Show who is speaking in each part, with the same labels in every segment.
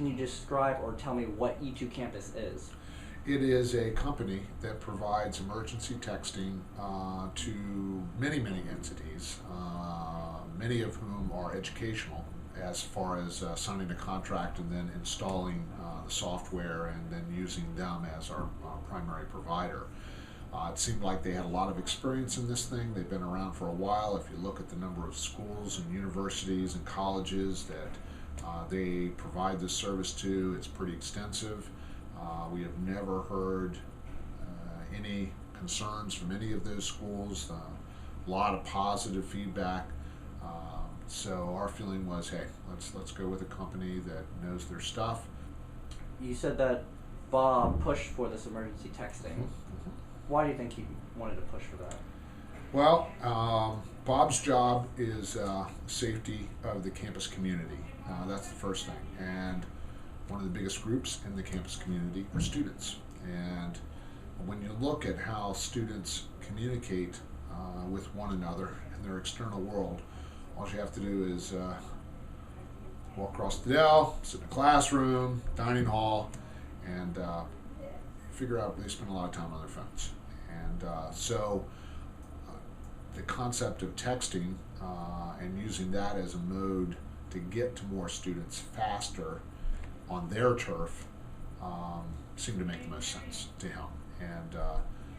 Speaker 1: can you describe or tell me what E2Campus is?
Speaker 2: It is a company that provides emergency texting to many entities, many of whom are educational as far as signing a contract and then installing the software and then using them as our primary provider. It seemed like they had a lot of experience in this thing. They've been around for a while. If you look at the number of schools and universities and colleges that they provide this service to, it's pretty extensive. We have never heard any concerns from any of those schools. A lot of positive feedback. So our feeling was, hey, let's go with a company that knows their stuff.
Speaker 1: You said that Bob pushed for this emergency texting.
Speaker 2: Mm-hmm.
Speaker 1: Why do you think he wanted to push for that?
Speaker 2: Well, Bob's job is safety of the campus community. That's the first thing. And one of the biggest groups in the campus community are students. And when you look at how students communicate with one another in their external world, all you have to do is walk across the Dell, sit in a classroom, dining hall, and figure out they spend a lot of time on their phones. And so the concept of texting and using that as a mode to get to more students faster on their turf seemed to make the most sense to him. And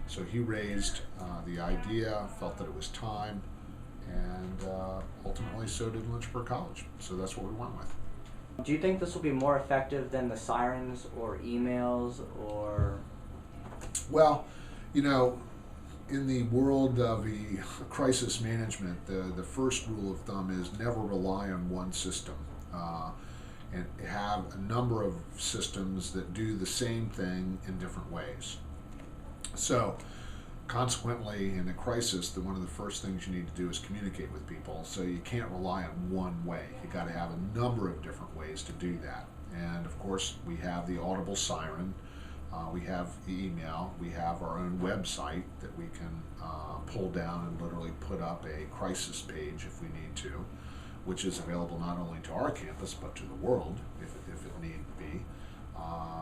Speaker 2: so he raised the idea, felt that it was time, and ultimately so did Lynchburg College. So that's what we went with.
Speaker 1: Do you think this will be more effective than the sirens or emails or?
Speaker 2: Well, you know, in the world of the crisis management, the first rule of thumb is never rely on one system. And have a number of systems that do the same thing in different ways. So consequently, in a crisis, one of the first things you need to do is communicate with people. So you can't rely on one way. You got to have a number of different ways to do that. And of course, we have the audible siren. We have the email. We have our own website that we can pull down and literally put up a crisis page if we need to, which is available not only to our campus but to the world if it need be.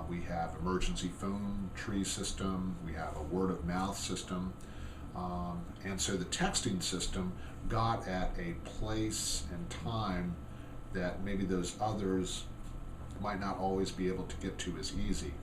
Speaker 2: We have emergency phone tree system. We have a word of mouth system. And so the texting system got at a place and time that maybe those others might not always be able to get to as easy.